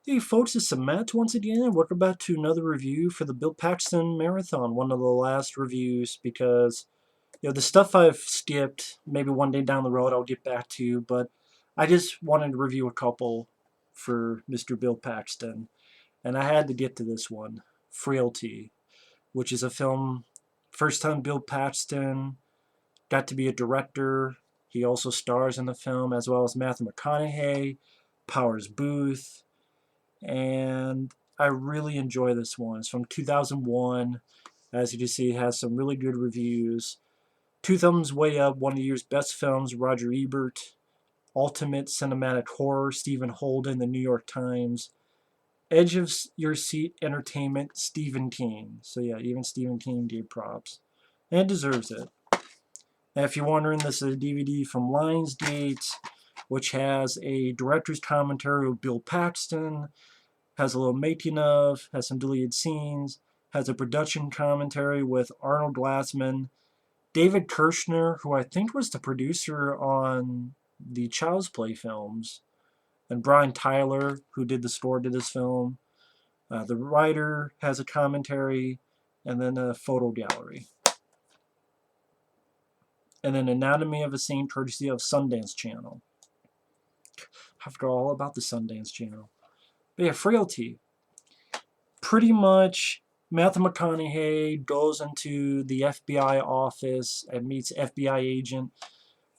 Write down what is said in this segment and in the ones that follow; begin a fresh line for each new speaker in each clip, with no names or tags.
Hey folks, it's Matt once again, and welcome back to another review for the Bill Paxton Marathon, one of the last reviews, because the stuff I've skipped, maybe one day down the road I'll get back to, but I just wanted to review a couple for Mr. Bill Paxton, and I had to get to this one, Frailty, which is a film, first time Bill Paxton got to be a director. He also stars in the film, as well as Matthew McConaughey, Powers Booth, and I really enjoy this one. It's from 2001. As you can see, it has some really good reviews. Two Thumbs Way Up, one of the year's best films, Roger Ebert. Ultimate Cinematic Horror, Stephen Holden, The New York Times. Edge of Your Seat Entertainment, Stephen King. So yeah, even Stephen King gave props. And it deserves it. And if you're wondering, this is a DVD from Lionsgate, which has a director's commentary with Bill Paxton, has a little making of, has some deleted scenes, has a production commentary with Arnold Glassman, David Kirshner, who I think was the producer on the Child's Play films, and Brian Tyler, who did the score to this film. The writer has a commentary, and then a photo gallery. And then Anatomy of a Scene, courtesy of Sundance Channel. I forgot all about the Sundance Channel. But yeah, Frailty. Pretty much Matthew McConaughey goes into the FBI office and meets FBI agent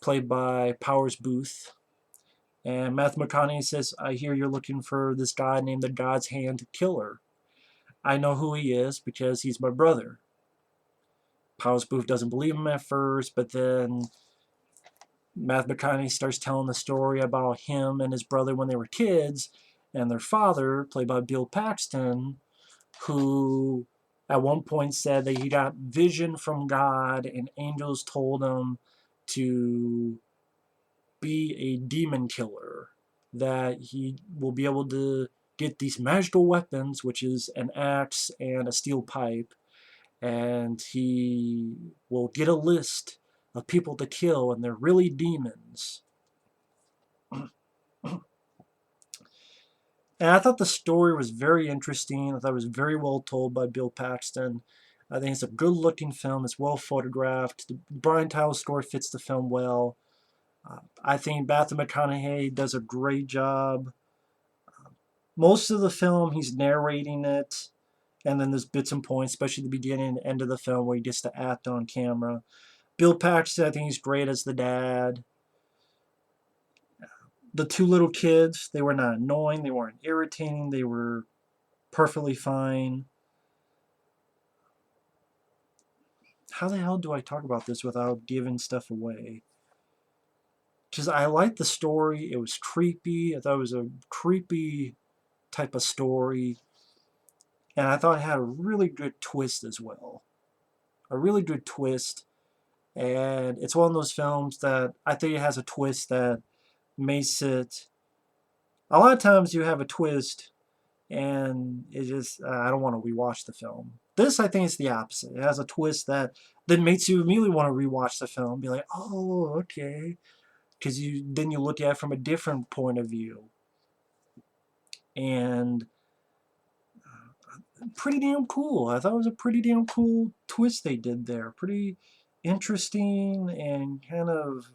played by Powers Booth. And Matthew McConaughey says, I hear you're looking for this guy named the God's Hand Killer. I know who he is because he's my brother. Powers Booth doesn't believe him at first, but then Matthew McConaughey starts telling the story about him and his brother when they were kids, and their father, played by Bill Paxton, who at one point said that he got vision from God and angels told him to be a demon killer, that he will be able to get these magical weapons, which is an axe and a steel pipe, and he will get a list of people to kill, and they're really demons. And I thought the story was very interesting. I thought it was very well told by Bill Paxton. I think it's a good looking film. It's well photographed. The Brian Tyler score fits the film well. I think Matthew McConaughey does a great job. Most of the film, he's narrating it, and then there's bits and points, especially the beginning and end of the film where he gets to act on camera. Bill Paxton, I think he's great as the dad. The two little kids, they were not annoying, they weren't irritating, they were perfectly fine. How the hell do I talk about this without giving stuff away? Because I liked the story. It was creepy. I thought it was a creepy type of story. And I thought it had a really good twist as well. A really good twist. And it's one of those films that I think it has a twist that makes it. A lot of times you have a twist and it just, I don't want to rewatch the film. This, I think, is the opposite. It has a twist that makes you immediately want to rewatch the film, be like, oh, okay, because then you look at it from a different point of view, and pretty damn cool. I thought it was a pretty damn cool twist they did there. Pretty interesting and kind of,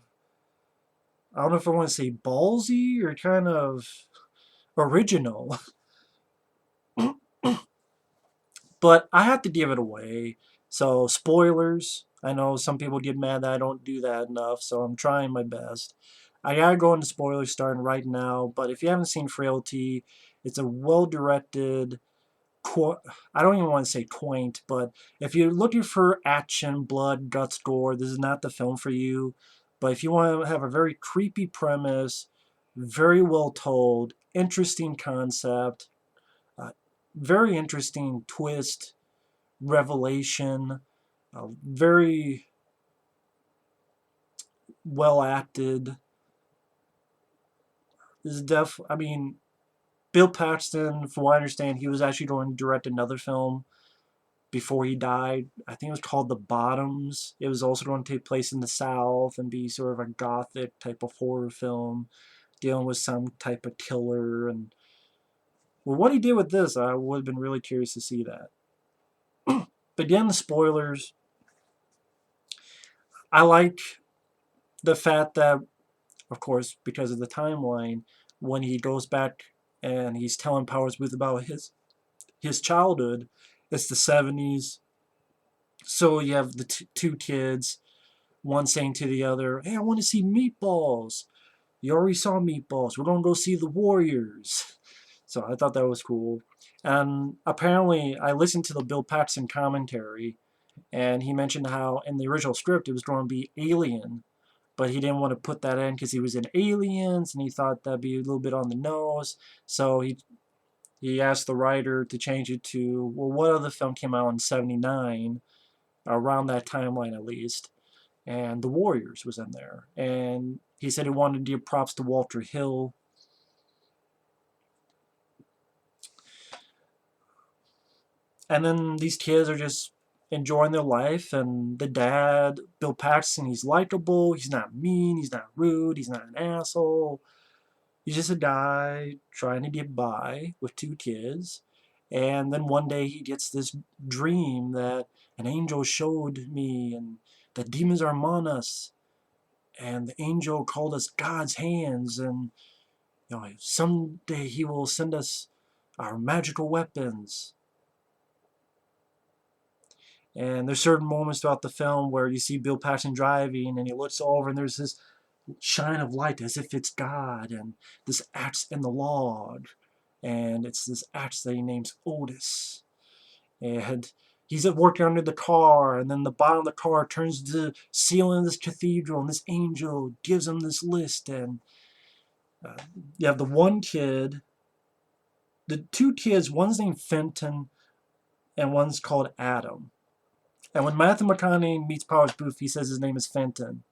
I don't know if I want to say ballsy or kind of original. But I have to give it away. So, spoilers. I know some people get mad that I don't do that enough, so I'm trying my best. I gotta go into spoilers starting right now, but if you haven't seen Frailty, it's a well directed, I don't even want to say quaint, but if you're looking for action, blood, guts, gore, this is not the film for you. But if you want to have a very creepy premise, very well told, interesting concept, uh, very interesting twist, revelation, very well acted. This is I mean, Bill Paxton, from what I understand, he was actually going to direct another film before he died. I think it was called The Bottoms. It was also going to take place in the South and be sort of a gothic type of horror film dealing with some type of killer. And Well, what he did with this, I would have been really curious to see that. But again, the spoilers. I like the fact that, of course, because of the timeline, when he goes back and he's telling Powers Booth about his childhood, it's the 70s. So you have the two kids, one saying to the other, "Hey, I want to see Meatballs. You already saw Meatballs. We're gonna go see the Warriors." So I thought that was cool. And apparently, I listened to the Bill Paxton commentary, and he mentioned how in the original script it was going to be Alien, but he didn't want to put that in because he was in Aliens, and he thought that'd be a little bit on the nose. So he asked the writer to change it to, well, what other film came out in '79, around that timeline at least, and The Warriors was in there. And he said he wanted to give props to Walter Hill. And then these kids are just enjoying their life, and the dad, Bill Paxton, he's likable, he's not mean, he's not rude, he's not an asshole. He's just a guy trying to get by with two kids. And then one day he gets this dream that an angel showed me, and that demons are among us, and the angel called us God's hands, and someday he will send us our magical weapons. And there's certain moments throughout the film where you see Bill Paxton driving, and he looks over, and there's this shine of light as if it's God, and this axe in the log, and it's this axe that he names Otis. And he's working under the car, and then the bottom of the car turns to the ceiling of this cathedral, and this angel gives him this list. And uh, you have the one kid, the two kids, one's named Fenton, and one's called Adam. And when Matthew McConaughey meets Powers Booth, he says his name is Fenton.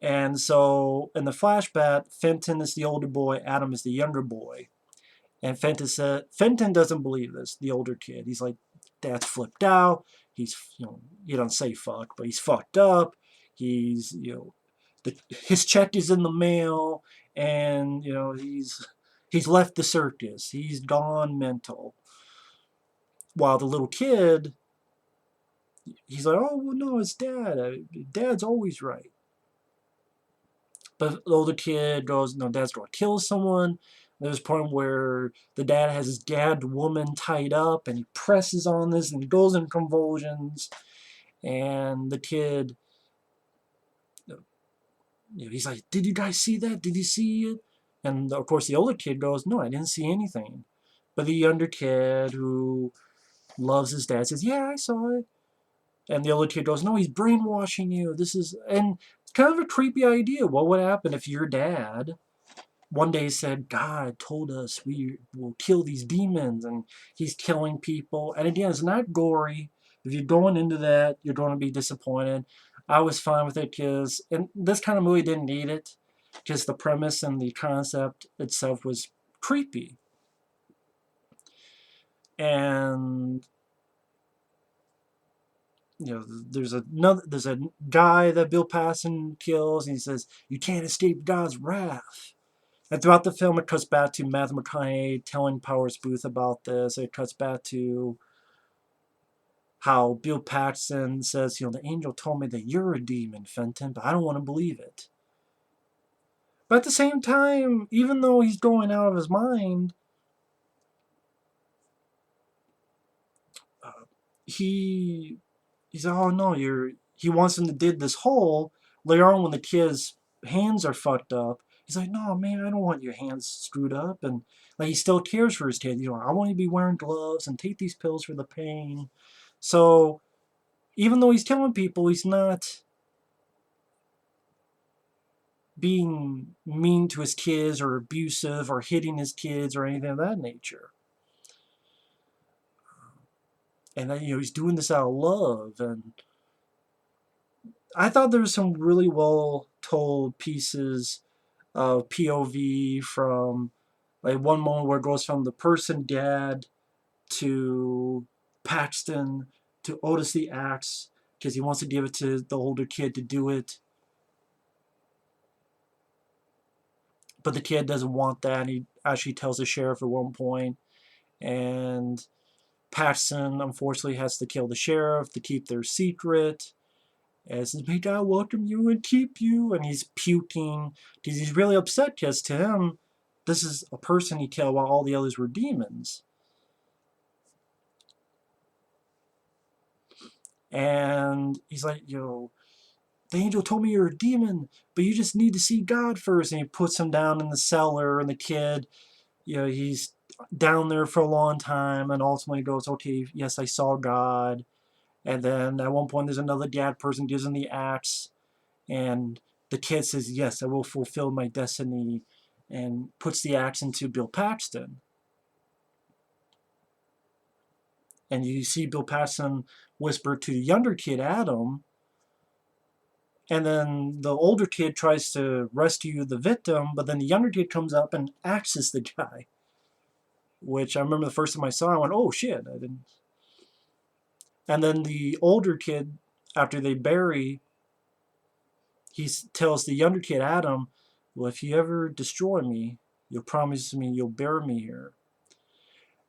And so in the flashback, Fenton is the older boy, Adam is the younger boy. And Fenton doesn't believe this, the older kid. He's like, Dad's flipped out. He's, he doesn't say fuck, but he's fucked up. He's, his check is in the mail, and, he's left the circus. He's gone mental. While the little kid, he's like, oh, well, no, it's Dad. Dad's always right. But the older kid goes, no, Dad's going to kill someone. There's a point where the dad has his gagged woman tied up, and he presses on this, and he goes in convulsions. And the kid, he's like, did you guys see that? Did you see it? And of course, the older kid goes, no, I didn't see anything. But the younger kid who loves his dad says, yeah, I saw it. And the older kid goes, no, he's brainwashing you. And it's kind of a creepy idea. What would happen if your dad one day said, God told us we will kill these demons, and he's killing people. And again, it's not gory. If you're going into that, you're going to be disappointed. I was fine with it and this kind of movie didn't need it, because the premise and the concept itself was creepy. And there's a guy that Bill Paxton kills, and he says, "You can't escape God's wrath." And throughout the film, it cuts back to Matthew McConaughey telling Powers Booth about this. It cuts back to how Bill Paxton says, the angel told me that you're a demon, Fenton, but I don't want to believe it. But at the same time, even though he's going out of his mind, uh, he he's like, oh no, he wants him to dig this hole. Later on, when the kid's hands are fucked up, he's like, no man, I don't want your hands screwed up. And like, he still cares for his kid. I want you to be wearing gloves and take these pills for the pain. So even though he's killing people, he's not being mean to his kids or abusive or hitting his kids or anything of that nature. And then, he's doing this out of love. And I thought there was some really well told pieces of POV, from like one moment where it goes from the person dad to Paxton to Otis the axe, because he wants to give it to the older kid to do it. But the kid doesn't want that. And he actually tells the sheriff at one point, and Paxton unfortunately has to kill the sheriff to keep their secret. And says, "May God welcome you and keep you." And he's puking because he's really upset because to him, this is a person he killed while all the others were demons. And he's like, the angel told me you're a demon, but you just need to see God first. And he puts him down in the cellar, and the kid, he's down there for a long time, and ultimately goes, "Okay, yes, I saw God." And then at one point, there's another dad person gives him the axe, and the kid says, "Yes, I will fulfill my destiny," and puts the axe into Bill Paxton. And you see Bill Paxton whisper to the younger kid, Adam, and then the older kid tries to rescue the victim, but then the younger kid comes up and axes the guy. Which I remember the first time I saw, I went, "Oh shit!" I didn't. And then the older kid, after they bury, he tells the younger kid, Adam, "Well, if you ever destroy me, you'll promise me you'll bury me here."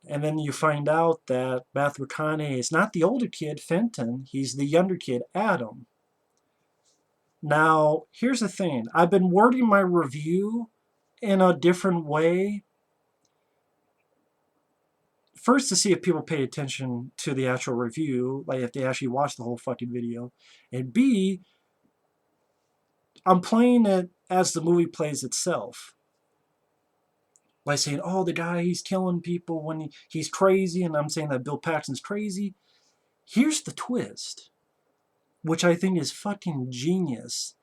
And then you find out that Matthew McConaughey is not the older kid, Fenton. He's the younger kid, Adam. Now, here's the thing. I've been wording my review in a different way. First, to see if people pay attention to the actual review, like if they actually watch the whole fucking video. And B, I'm playing it as the movie plays itself. By saying, "Oh, the guy, he's killing people when he's crazy," and I'm saying that Bill Paxton's crazy. Here's the twist, which I think is fucking genius.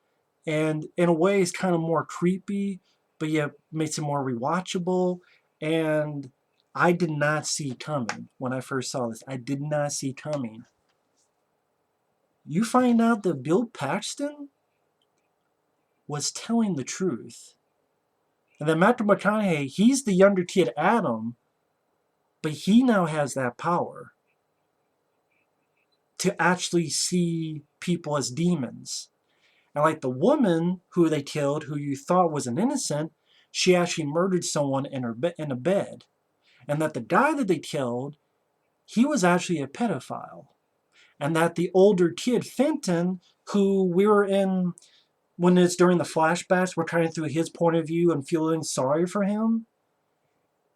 And in a way, it's kind of more creepy, but yet makes it more rewatchable. And I did not see coming when I first saw this. I did not see coming. You find out that Bill Paxton was telling the truth. And then Matthew McConaughey, he's the younger kid, Adam, but he now has that power to actually see people as demons. And like the woman who they killed, who you thought was an innocent, she actually murdered someone in a bed. And that the guy that they killed, he was actually a pedophile. And that the older kid, Fenton, who we were in, when it's during the flashbacks, we're kind of through his point of view and feeling sorry for him,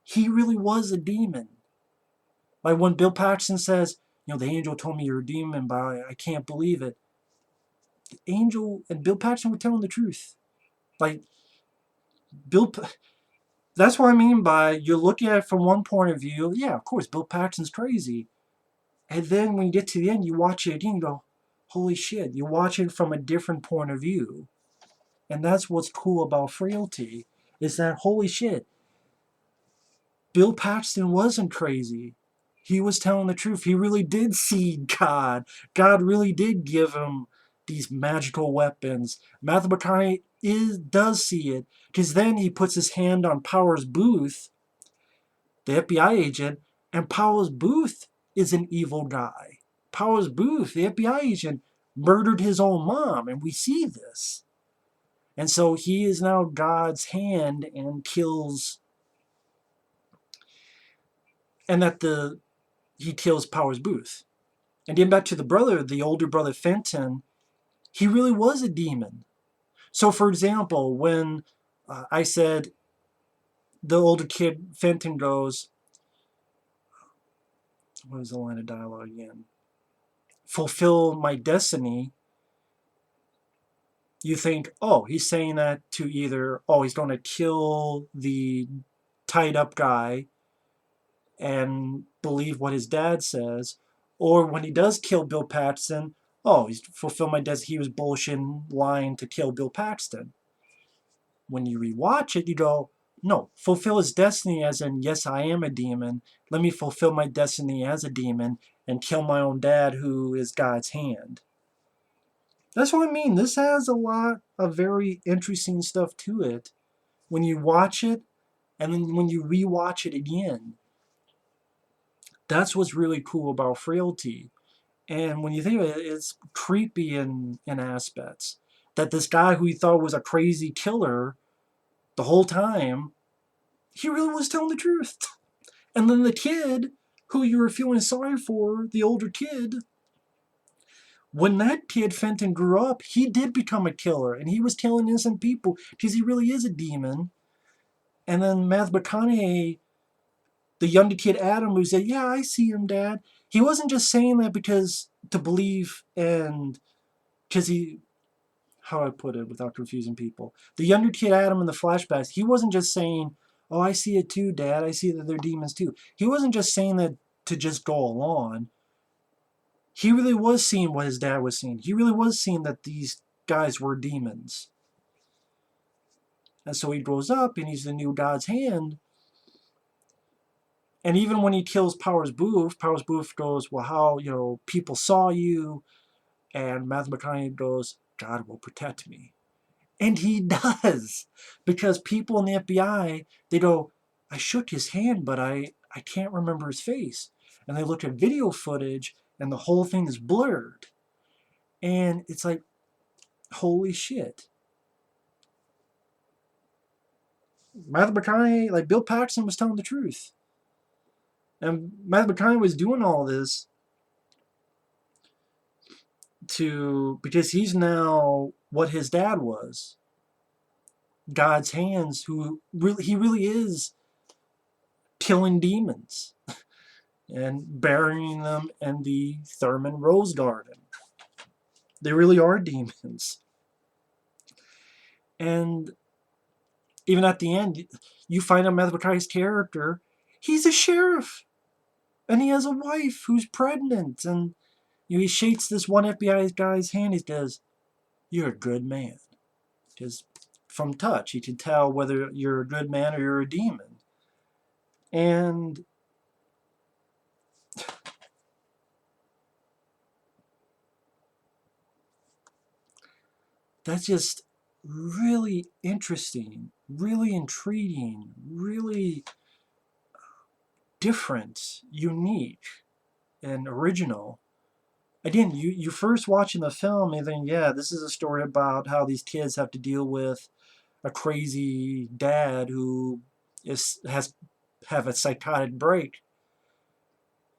he really was a demon. Like when Bill Paxton says, "The angel told me you're a demon, but I can't believe it." The angel and Bill Paxton were telling the truth. Like, Bill, that's what I mean by you look at it from one point of view. Yeah, of course, Bill Paxton's crazy. And then when you get to the end, you watch it again, you go, "Holy shit," you watch it from a different point of view. And that's what's cool about Frailty, is that, holy shit, Bill Paxton wasn't crazy. He was telling the truth. He really did see God. God really did give him these magical weapons. Matthew McConaughey does see it, because then he puts his hand on Powers Booth, the FBI agent, and Powers Booth is an evil guy. Powers Booth, the FBI agent, murdered his own mom, and we see this. And so he is now God's hand and kills, and he kills Powers Booth. And getting back to the brother, the older brother Fenton, he really was a demon. So, for example, when I said the older kid Fenton goes, what was the line of dialogue again? "Fulfill my destiny." You think, oh, he's saying that to either, oh, he's going to kill the tied up guy and believe what his dad says, or when he does kill Bill Paxton, oh, he's fulfill my destiny. He was bullshitting, lying to kill Bill Paxton. When you rewatch it, you go, no, fulfill his destiny as in, yes, I am a demon. Let me fulfill my destiny as a demon and kill my own dad, who is God's hand. That's what I mean. This has a lot of very interesting stuff to it. When you watch it, and then when you rewatch it again, that's what's really cool about Frailty. And when you think of it, it's creepy in aspects. That this guy who he thought was a crazy killer the whole time, he really was telling the truth. And then the kid, who you were feeling sorry for, the older kid, when that kid Fenton grew up, he did become a killer, and he was killing innocent people because he really is a demon. And then Matthew McConaughey, the younger kid Adam, who said, "Yeah, I see him, Dad." He wasn't just saying that because to believe and because he, how do I put it without confusing people? The younger kid Adam in the flashbacks, he wasn't just saying, "Oh, I see it too, Dad. I see that they're demons too." He wasn't just saying that to just go along. He really was seeing what his dad was seeing. He really was seeing that these guys were demons. And so he grows up and he's the new God's hand. And even when he kills Powers Booth goes, "Well, how, people saw you." And Matthew McConaughey goes, "God will protect me." And he does. Because people in the FBI, they go, "I shook his hand, but I can't remember his face." And they look at video footage and the whole thing is blurred. And it's like, holy shit. Matthew McConaughey, like Bill Paxton was telling the truth. And Matthew McConaughey was doing all this because he's now what his dad was. God's hands, who really, he really is killing demons and burying them in the Thurman Rose Garden. They really are demons. And even at the end, you find out Matthew McConaughey's character, he's a sheriff. And he has a wife who's pregnant. And he shakes this one FBI guy's hand. He says, "You're a good man." Because from touch, he can tell whether you're a good man or you're a demon. And that's just really interesting, really intriguing, really different, unique, and original. Again, you first watching the film and think, yeah, this is a story about how these kids have to deal with a crazy dad who has have a psychotic break,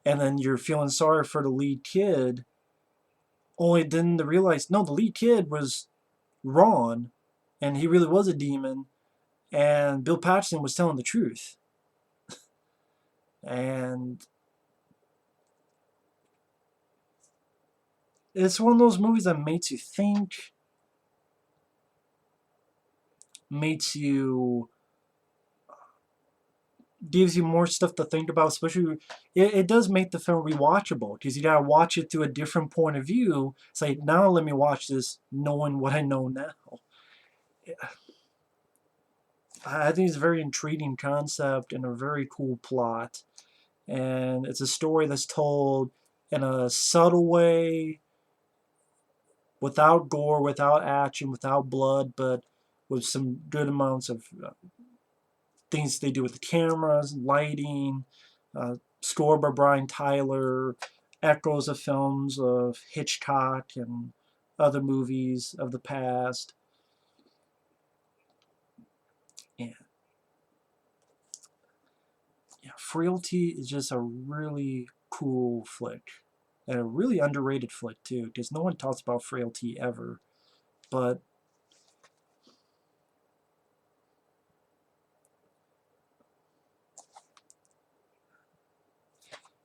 and then you're feeling sorry for the lead kid. Only then to realize, no, the lead kid was Ron, and he really was a demon, and Bill Paxton was telling the truth. And it's one of those movies that makes you think, makes you, gives you more stuff to think about, especially, it does make the film rewatchable, because you gotta watch it through a different point of view. It's like, now let me watch this knowing what I know now. I think it's a very intriguing concept and a very cool plot. And it's a story that's told in a subtle way, without gore, without action, without blood, but with some good amounts of things they do with the cameras, lighting, score by Brian Tyler, echoes of films of Hitchcock and other movies of the past. And yeah, Frailty is just a really cool flick. And a really underrated flick too, because no one talks about Frailty ever. But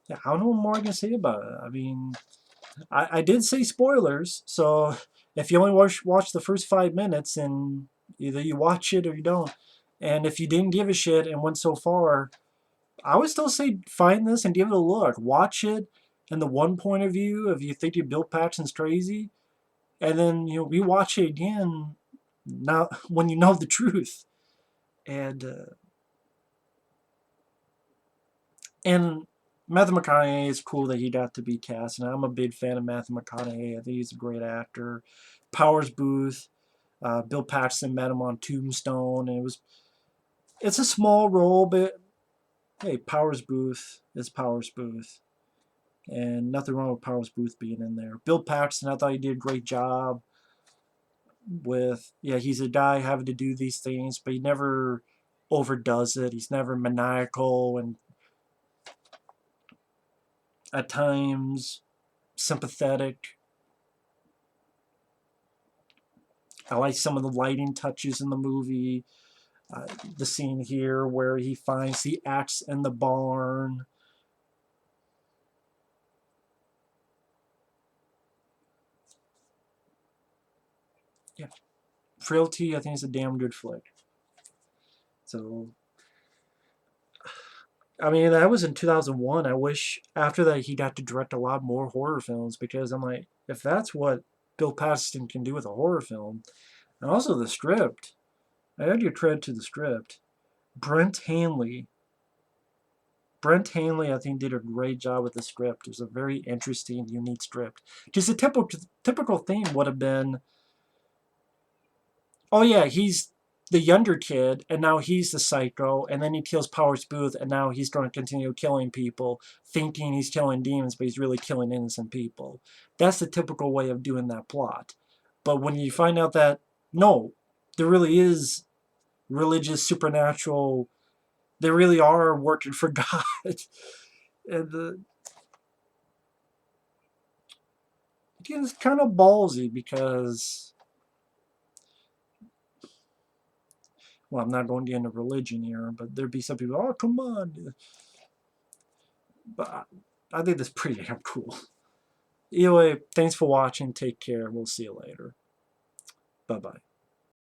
yeah, I don't know what more I can say about it. I mean, I did say spoilers, so if you only watch the first 5 minutes, and either you watch it or you don't. And if you didn't give a shit and went so far, I would still say find this and give it a look. Watch it in the one point of view if you think your Bill Paxton's crazy, and then rewatch it again now when you know the truth. And and Matthew McConaughey is cool that he got to be cast, and I'm a big fan of Matthew McConaughey. I think he's a great actor. Powers Booth, Bill Paxton met him on Tombstone, and it's a small role, but hey, Powers Booth is Powers Booth, and nothing wrong with Powers Booth being in there. Bill Paxton, I thought he did a great job. with, yeah, he's a guy having to do these things, but he never overdoes it. He's never maniacal and at times sympathetic. I like some of the lighting touches in the movie. The scene here where he finds the axe in the barn. Yeah, Frailty, I think, is a damn good flick. So, I mean, that was in 2001. I wish after that he got to direct a lot more horror films because I'm like, if that's what Bill Paxton can do with a horror film, and also the script, I gotta give credit to the script. Brent Hanley. Brent Hanley, I think, did a great job with the script. It was a very interesting, unique script. Because the typical thing would have been, oh yeah, he's the younger kid, and now he's the psycho, and then he kills Powers Booth, and now he's going to continue killing people, thinking he's killing demons, but he's really killing innocent people. That's the typical way of doing that plot. But when you find out that, no, there really is religious, supernatural, they really are working for God. And again, it's kind of ballsy because, well, I'm not going to get into religion here, but there'd be some people, oh, come on. But I think that's pretty damn cool. Anyway, thanks for watching. Take care. We'll see you later. Bye-bye.